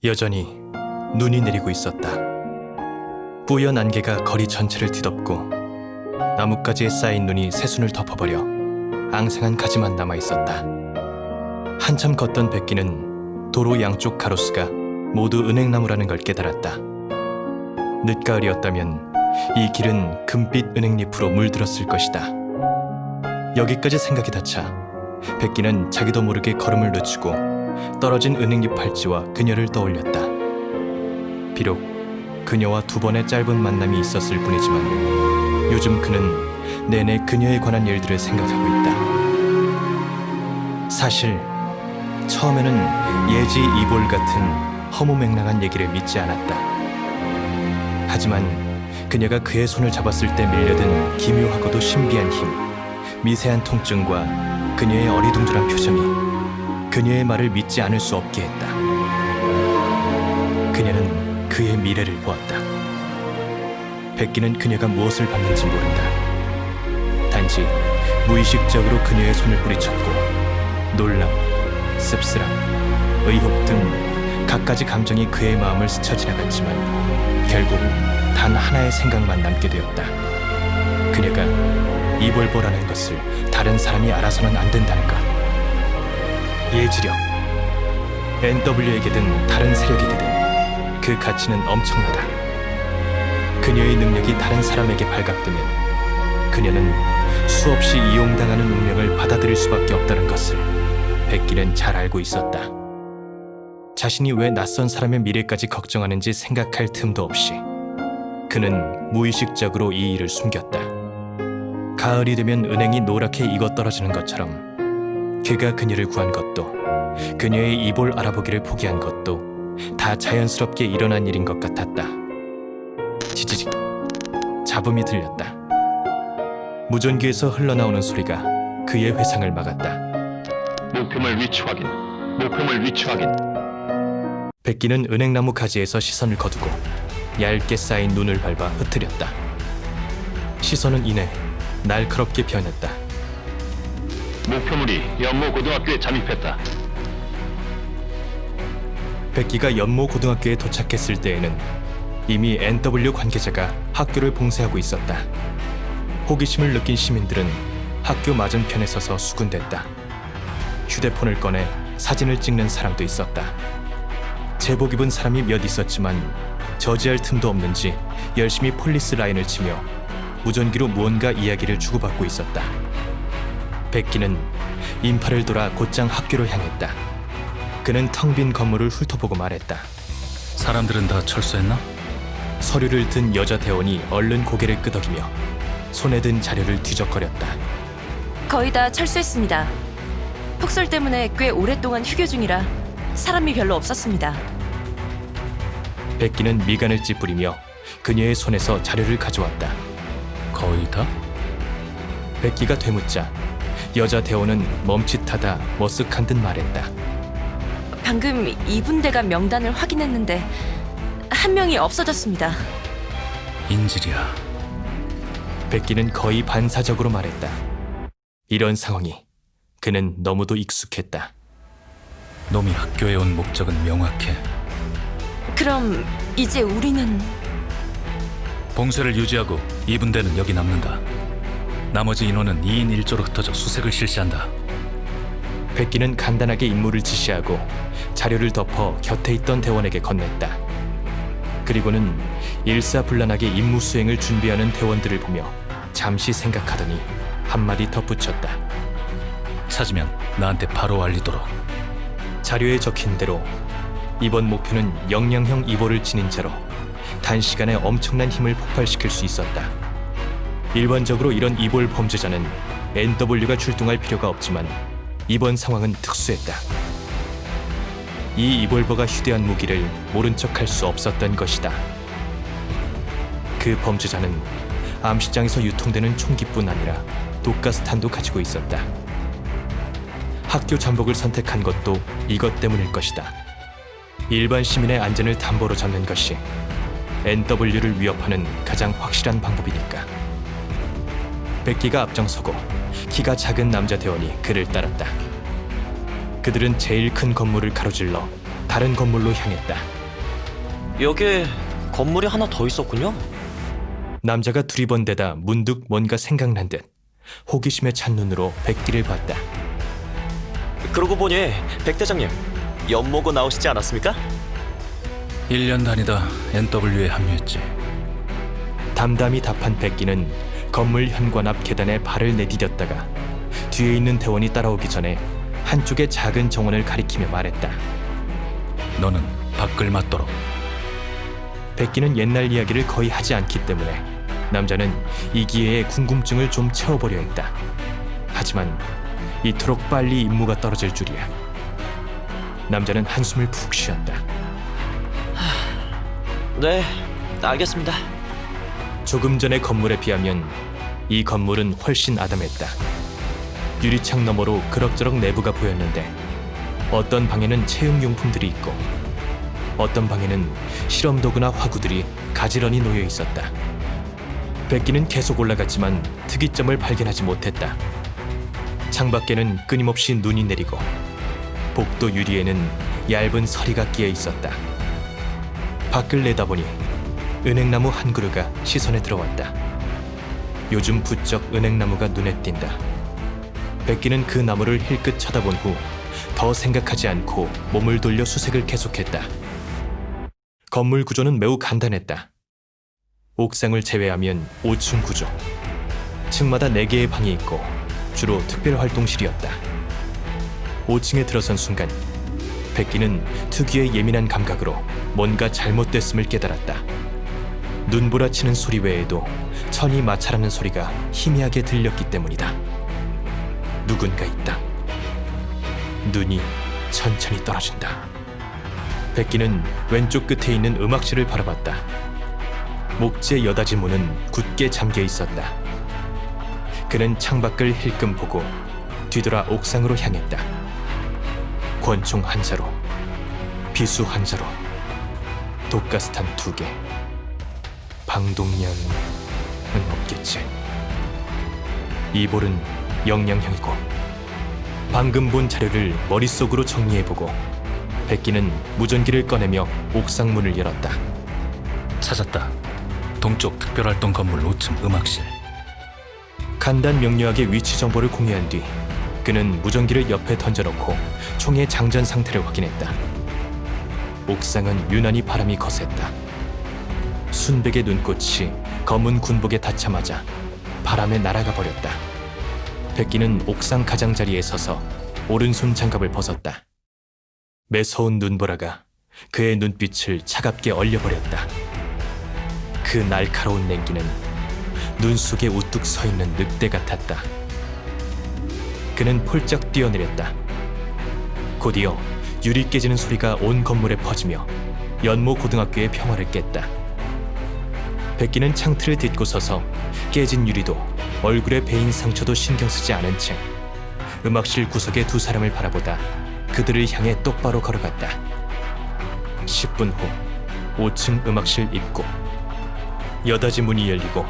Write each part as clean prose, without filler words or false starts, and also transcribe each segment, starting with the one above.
여전히 눈이 내리고 있었다. 뿌연 안개가 거리 전체를 뒤덮고 나뭇가지에 쌓인 눈이 새순을 덮어버려 앙상한 가지만 남아있었다. 한참 걷던 백기는 도로 양쪽 가로수가 모두 은행나무라는 걸 깨달았다. 늦가을이었다면 이 길은 금빛 은행잎으로 물들었을 것이다. 여기까지 생각이 닿자 백기는 자기도 모르게 걸음을 늦추고 떨어진 은행잎 팔찌와 그녀를 떠올렸다. 비록 그녀와 두 번의 짧은 만남이 있었을 뿐이지만 요즘 그는 내내 그녀에 관한 일들을 생각하고 있다. 사실 처음에는 예지 이볼 같은 허무맹랑한 얘기를 믿지 않았다. 하지만 그녀가 그의 손을 잡았을 때 밀려든 기묘하고도 신비한 힘, 미세한 통증과 그녀의 어리둥절한 표정이 그녀의 말을 믿지 않을 수 없게 했다. 그녀는 그의 미래를 보았다. 백기는 그녀가 무엇을 받는지 모른다. 단지 무의식적으로 그녀의 손을 뿌리쳤고 놀람, 씁쓸함, 의혹 등 갖가지 감정이 그의 마음을 스쳐 지나갔지만 결국 단 하나의 생각만 남게 되었다. 그녀가 이볼보라는 것을 다른 사람이 알아서는 안 된다는 것. 예지력, NW에게든 다른 세력에게든 그 가치는 엄청나다. 그녀의 능력이 다른 사람에게 발각되면 그녀는 수없이 이용당하는 운명을 받아들일 수밖에 없다는 것을 백기는 잘 알고 있었다. 자신이 왜 낯선 사람의 미래까지 걱정하는지 생각할 틈도 없이 그는 무의식적으로 이 일을 숨겼다. 가을이 되면 은행이 노랗게 익어떨어지는 것처럼 그가 그녀를 구한 것도 그녀의 이볼 알아보기를 포기한 것도 다 자연스럽게 일어난 일인 것 같았다. 지지직 잡음이 들렸다. 무전기에서 흘러나오는 소리가 그의 회상을 막았다. 목표물 위치 확인. 목표물 위치 확인. 백기는 은행나무 가지에서 시선을 거두고 얇게 쌓인 눈을 밟아 흩트렸다. 시선은 이내 날카롭게 변했다. 목표물이 연모 고등학교에 잠입했다. 백기가 연모 고등학교에 도착했을 때에는 이미 NW 관계자가 학교를 봉쇄하고 있었다. 호기심을 느낀 시민들은 학교 맞은편에 서서 수군댔다. 휴대폰을 꺼내 사진을 찍는 사람도 있었다. 제복 입은 사람이 몇 있었지만 저지할 틈도 없는지 열심히 폴리스 라인을 치며 무전기로 무언가 이야기를 주고받고 있었다. 백기는 인파를 돌아 곧장 학교로 향했다. 그는 텅 빈 건물을 훑어보고 말했다. 사람들은 다 철수했나? 서류를 든 여자 대원이 얼른 고개를 끄덕이며 손에 든 자료를 뒤적거렸다. 거의 다 철수했습니다. 폭설 때문에 꽤 오랫동안 휴교 중이라 사람이 별로 없었습니다. 백기는 미간을 찌푸리며 그녀의 손에서 자료를 가져왔다. 거의 다? 백기가 되묻자 여자 대원은 멈칫하다 머쓱한 듯 말했다. 방금 2분대가 명단을 확인했는데 한 명이 없어졌습니다. 인질이야. 백기는 거의 반사적으로 말했다. 이런 상황이 그는 너무도 익숙했다. 놈이 학교에 온 목적은 명확해. 그럼 이제 우리는 봉쇄를 유지하고 2분대는 여기 남는다. 나머지 인원은 2인 1조로 흩어져 수색을 실시한다. 백기는 간단하게 임무를 지시하고 자료를 덮어 곁에 있던 대원에게 건넸다. 그리고는 일사불란하게 임무 수행을 준비하는 대원들을 보며 잠시 생각하더니 한마디 덧붙였다. 찾으면 나한테 바로 알리도록. 자료에 적힌 대로 이번 목표는 영양형 이볼을 지닌 자로 단시간에 엄청난 힘을 폭발시킬 수 있었다. 일반적으로 이런 이볼 범죄자는 NW가 출동할 필요가 없지만 이번 상황은 특수했다. 이 이볼버가 휴대한 무기를 모른 척할 수 없었던 것이다. 그 범죄자는 암시장에서 유통되는 총기뿐 아니라 독가스탄도 가지고 있었다. 학교 잠복을 선택한 것도 이것 때문일 것이다. 일반 시민의 안전을 담보로 잡는 것이 NW를 위협하는 가장 확실한 방법이니까. 백기가 앞장서고 키가 작은 남자 대원이 그를 따랐다. 그들은 제일 큰 건물을 가로질러 다른 건물로 향했다. 여기에 건물이 하나 더 있었군요. 남자가 두리번대다 문득 뭔가 생각난 듯 호기심에 찬 눈으로 백기를 봤다. 그러고 보니 백 대장님 연모고 나오시지 않았습니까? 1년 다니다 NW에 합류했지. 담담히 답한 백기는 건물 현관 앞 계단에 발을 내디뎠다가 뒤에 있는 대원이 따라오기 전에 한쪽의 작은 정원을 가리키며 말했다. 너는 밖을 맞도록. 백기는 옛날 이야기를 거의 하지 않기 때문에 남자는 이 기회에 궁금증을 좀 채워보려 했다. 하지만 이토록 빨리 임무가 떨어질 줄이야. 남자는 한숨을 푹 쉬었다. 네, 알겠습니다. 조금 전의 건물에 비하면 이 건물은 훨씬 아담했다. 유리창 너머로 그럭저럭 내부가 보였는데 어떤 방에는 체육용품들이 있고 어떤 방에는 실험 도구나 화구들이 가지런히 놓여 있었다. 백기는 계속 올라갔지만 특이점을 발견하지 못했다. 창밖에는 끊임없이 눈이 내리고 복도 유리에는 얇은 서리가 끼어 있었다. 밖을 내다보니 은행나무 한 그루가 시선에 들어왔다. 요즘 부쩍 은행나무가 눈에 띈다. 백기는 그 나무를 힐끗 쳐다본 후 더 생각하지 않고 몸을 돌려 수색을 계속했다. 건물 구조는 매우 간단했다. 옥상을 제외하면 5층 구조. 층마다 4개의 방이 있고 주로 특별활동실이었다. 5층에 들어선 순간 백기는 특유의 예민한 감각으로 뭔가 잘못됐음을 깨달았다. 눈보라치는 소리 외에도 천이 마찰하는 소리가 희미하게 들렸기 때문이다. 누군가 있다. 눈이 천천히 떨어진다. 백기는 왼쪽 끝에 있는 음악실을 바라봤다. 목재 여닫이 문은 굳게 잠겨 있었다. 그는 창밖을 힐끔 보고 뒤돌아 옥상으로 향했다. 권총 한 자로, 비수 한 자로, 독가스탄 2개, 방독면은 없겠지. 이 볼은 영양형이고 방금 본 자료를 머릿속으로 정리해보고 백기는 무전기를 꺼내며 옥상 문을 열었다. 찾았다. 동쪽 특별활동 건물 5층 음악실. 간단 명료하게 위치 정보를 공유한 뒤 그는 무전기를 옆에 던져놓고 총의 장전 상태를 확인했다. 옥상은 유난히 바람이 거셌다. 순백의 눈꽃이 검은 군복에 닿자마자 바람에 날아가 버렸다. 백기는 옥상 가장자리에 서서 오른손 장갑을 벗었다. 매서운 눈보라가 그의 눈빛을 차갑게 얼려버렸다. 그 날카로운 냉기는 눈 속에 우뚝 서 있는 늑대 같았다. 그는 폴짝 뛰어내렸다. 곧이어 유리 깨지는 소리가 온 건물에 퍼지며 연모 고등학교의 평화를 깼다. 백기는 창틀을 딛고 서서 깨진 유리도 얼굴에 베인 상처도 신경 쓰지 않은 채 음악실 구석의 두 사람을 바라보다 그들을 향해 똑바로 걸어갔다. 10분 후 5층 음악실 입구. 여닫이 문이 열리고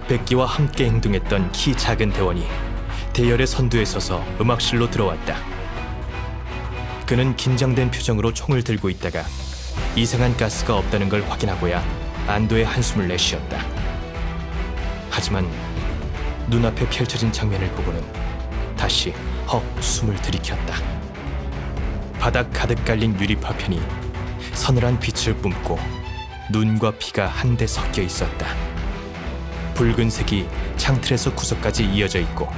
백기와 함께 행동했던 키 작은 대원이 대열의 선두에 서서 음악실로 들어왔다. 그는 긴장된 표정으로 총을 들고 있다가 이상한 가스가 없다는 걸 확인하고야 안도의 한숨을 내쉬었다. 하지만 눈앞에 펼쳐진 장면을 보고는 다시 헉 숨을 들이켰다. 바닥 가득 깔린 유리 파편이 서늘한 빛을 뿜고 눈과 피가 한데 섞여 있었다. 붉은색이 창틀에서 구석까지 이어져 있고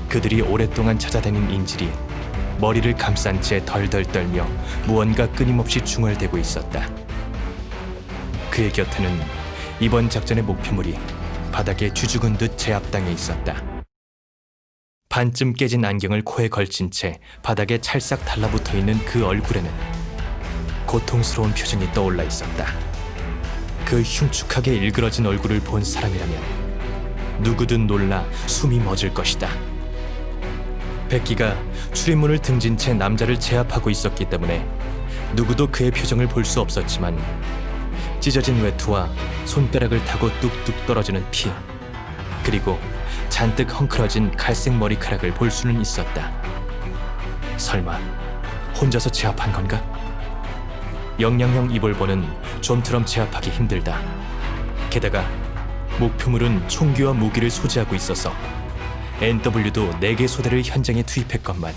그들이 오랫동안 찾아다닌 인질이 머리를 감싼 채 덜덜 떨며 무언가 끊임없이 중얼대고 있었다. 그의 곁에는 이번 작전의 목표물이 바닥에 쥐죽은 듯 제압당해 있었다. 반쯤 깨진 안경을 코에 걸친 채 바닥에 찰싹 달라붙어 있는 그 얼굴에는 고통스러운 표정이 떠올라 있었다. 그 흉측하게 일그러진 얼굴을 본 사람이라면 누구든 놀라 숨이 멎을 것이다. 백기가 출입문을 등진 채 남자를 제압하고 있었기 때문에 누구도 그의 표정을 볼 수 없었지만 찢어진 외투와 손가락을 타고 뚝뚝 떨어지는 피, 그리고 잔뜩 헝클어진 갈색 머리카락을 볼 수는 있었다. 설마 혼자서 제압한 건가? 영양형 이볼버는 좀처럼 제압하기 힘들다. 게다가 목표물은 총기와 무기를 소지하고 있어서 NW도 4개 소대를 현장에 투입했건만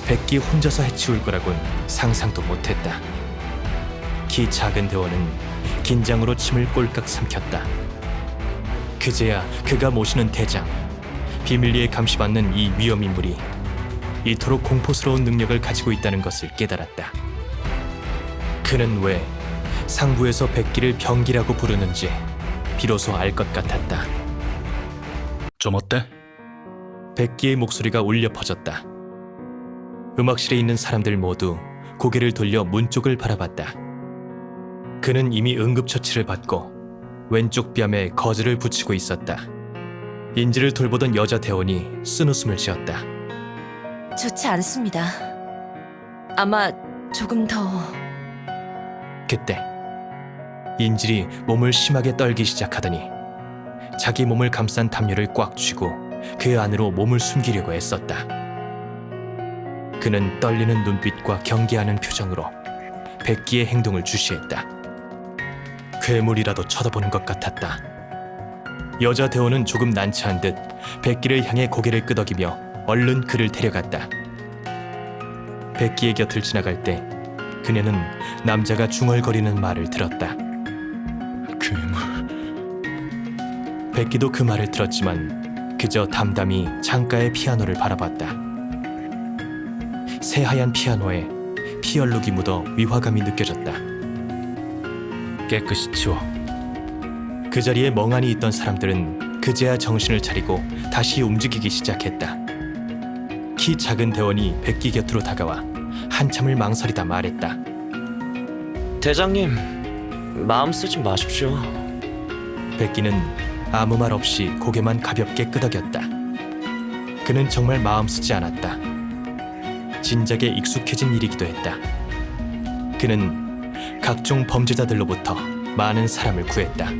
백기 혼자서 해치울 거라곤 상상도 못했다. 키 작은 대원은 긴장으로 침을 꼴깍 삼켰다. 그제야 그가 모시는 대장, 비밀리에 감시받는 이 위험 인물이 이토록 공포스러운 능력을 가지고 있다는 것을 깨달았다. 그는 왜 상부에서 백기를 병기라고 부르는지 비로소 알 것 같았다. 좀 어때? 백기의 목소리가 울려 퍼졌다. 음악실에 있는 사람들 모두 고개를 돌려 문 쪽을 바라봤다. 그는 이미 응급처치를 받고 왼쪽 뺨에 거즈를 붙이고 있었다. 인지를 돌보던 여자 대원이 쓴웃음을 지었다. 좋지 않습니다. 아마 조금 더... 그때 인질이 몸을 심하게 떨기 시작하더니 자기 몸을 감싼 담요를 꽉 쥐고 그 안으로 몸을 숨기려고 애썼다. 그는 떨리는 눈빛과 경계하는 표정으로 백기의 행동을 주시했다. 괴물이라도 쳐다보는 것 같았다. 여자 대원은 조금 난처한 듯 백기를 향해 고개를 끄덕이며 얼른 그를 데려갔다. 백기의 곁을 지나갈 때 그녀는 남자가 중얼거리는 말을 들었다. 괴물. 백기도 그 말을 들었지만 그저 담담히 창가의 피아노를 바라봤다. 새하얀 피아노에 피 얼룩이 묻어 위화감이 느껴졌다. 깨끗이 치워. 그 자리에 멍하니 있던 사람들은 그제야 정신을 차리고 다시 움직이기 시작했다. 키 작은 대원이 백기 곁으로 다가와 한참을 망설이다 말했다. 대장님, 마음 쓰지 마십시오. 백기는 아무 말 없이 고개만 가볍게 끄덕였다. 그는 정말 마음 쓰지 않았다. 진작에 익숙해진 일이기도 했다. 그는 각종 범죄자들로부터 많은 사람을 구했다.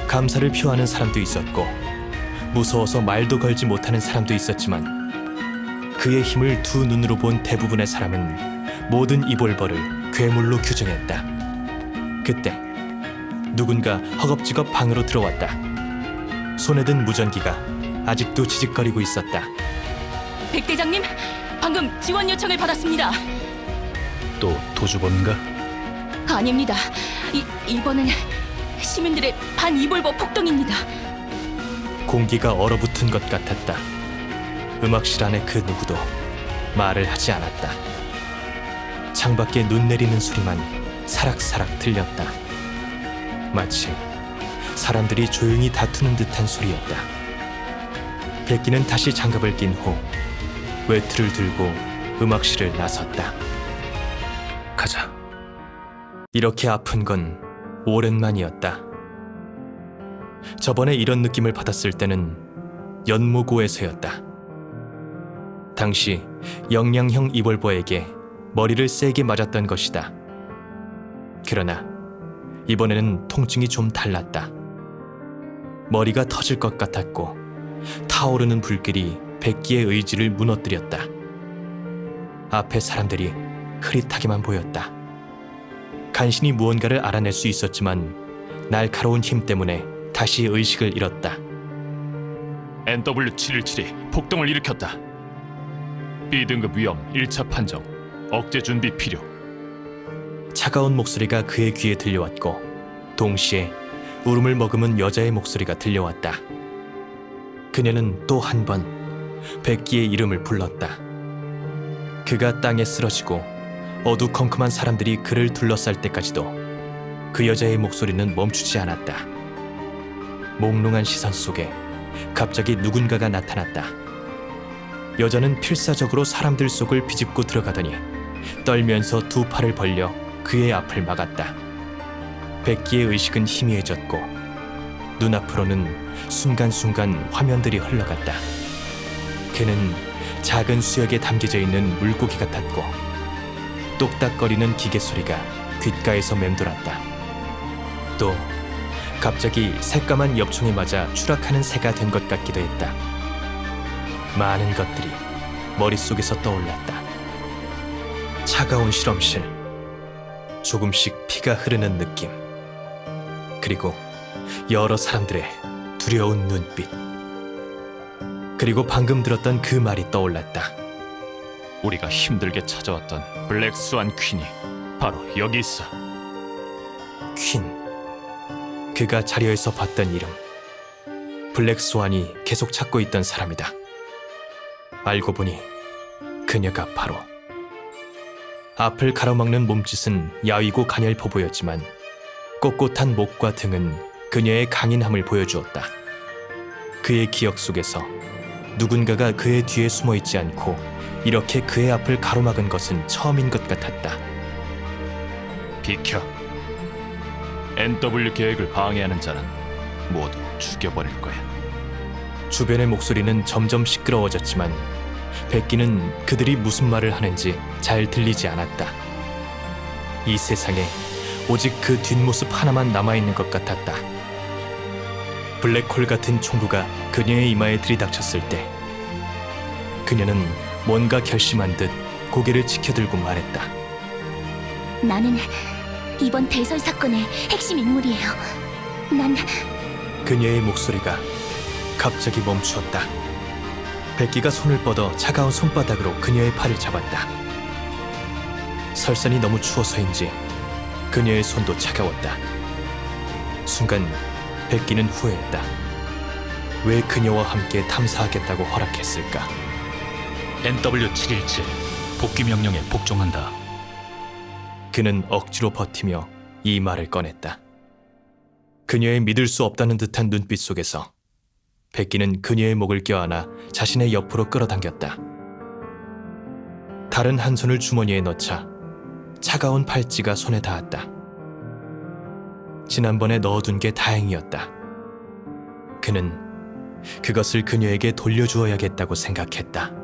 감사를 표하는 사람도 있었고 무서워서 말도 걸지 못하는 사람도 있었지만 그의 힘을 두 눈으로 본 대부분의 사람은 모든 이볼버를 괴물로 규정했다. 그때 누군가 허겁지겁 방으로 들어왔다. 손에 든 무전기가 아직도 지직거리고 있었다. 백 대장님, 방금 지원 요청을 받았습니다. 또 도주범인가? 아닙니다. 이번엔 시민들의 반이볼버 폭동입니다. 공기가 얼어붙은 것 같았다. 음악실 안의 그 누구도 말을 하지 않았다. 창밖에 눈 내리는 소리만 사락사락 들렸다. 마치 사람들이 조용히 다투는 듯한 소리였다. 백기는 다시 장갑을 낀 후 외투를 들고 음악실을 나섰다. 가자. 이렇게 아픈 건 오랜만이었다. 저번에 이런 느낌을 받았을 때는 연모고에서였다. 당시 영양형 이볼버에게 머리를 세게 맞았던 것이다. 그러나 이번에는 통증이 좀 달랐다. 머리가 터질 것 같았고 타오르는 불길이 백기의 의지를 무너뜨렸다. 앞에 사람들이 흐릿하게만 보였다. 간신히 무언가를 알아낼 수 있었지만 날카로운 힘 때문에 다시 의식을 잃었다. NW717이 폭동을 일으켰다. B등급 위험 1차 판정, 억제 준비 필요. 차가운 목소리가 그의 귀에 들려왔고 동시에 울음을 머금은 여자의 목소리가 들려왔다. 그녀는 또 한 번 백기의 이름을 불렀다. 그가 땅에 쓰러지고 어두컴컴한 사람들이 그를 둘러쌀 때까지도 그 여자의 목소리는 멈추지 않았다. 몽롱한 시선 속에 갑자기 누군가가 나타났다. 여자는 필사적으로 사람들 속을 비집고 들어가더니 떨면서 두 팔을 벌려 그의 앞을 막았다. 백기의 의식은 희미해졌고 눈앞으로는 순간순간 화면들이 흘러갔다. 그는 작은 수역에 담겨져 있는 물고기 같았고 똑딱거리는 기계 소리가 귓가에서 맴돌았다. 또 갑자기 새까만 엽총에 맞아 추락하는 새가 된 것 같기도 했다. 많은 것들이 머릿속에서 떠올랐다. 차가운 실험실, 조금씩 피가 흐르는 느낌. 그리고 여러 사람들의 두려운 눈빛. 그리고 방금 들었던 그 말이 떠올랐다. 우리가 힘들게 찾아왔던 블랙 스완 퀸이 바로 여기 있어. 퀸. 그가 자리에서 봤던 이름. 블랙 스완이 계속 찾고 있던 사람이다. 알고 보니 그녀가 바로. 앞을 가로막는 몸짓은 야위고 가냘퍼 보였지만 꼿꼿한 목과 등은 그녀의 강인함을 보여주었다. 그의 기억 속에서 누군가가 그의 뒤에 숨어 있지 않고 이렇게 그의 앞을 가로막은 것은 처음인 것 같았다. 비켜. NW 계획을 방해하는 자는 모두 죽여버릴 거야. 주변의 목소리는 점점 시끄러워졌지만 백기는 그들이 무슨 말을 하는지 잘 들리지 않았다. 이 세상에 오직 그 뒷모습 하나만 남아있는 것 같았다. 블랙홀 같은 총구가 그녀의 이마에 들이닥쳤을 때 그녀는 뭔가 결심한 듯 고개를 치켜들고 말했다. 나는 이번 대설 사건의 핵심 인물이에요. 난 그녀의 목소리가 갑자기 멈추었다. 백기가 손을 뻗어 차가운 손바닥으로 그녀의 팔을 잡았다. 설산이 너무 추워서인지 그녀의 손도 차가웠다. 순간 백기는 후회했다. 왜 그녀와 함께 탐사하겠다고 허락했을까? NW717 복귀 명령에 복종한다. 그는 억지로 버티며 이 말을 꺼냈다. 그녀의 믿을 수 없다는 듯한 눈빛 속에서 백기는 그녀의 목을 껴안아 자신의 옆으로 끌어당겼다. 다른 한 손을 주머니에 넣자 차가운 팔찌가 손에 닿았다. 지난번에 넣어둔 게 다행이었다. 그는 그것을 그녀에게 돌려주어야겠다고 생각했다.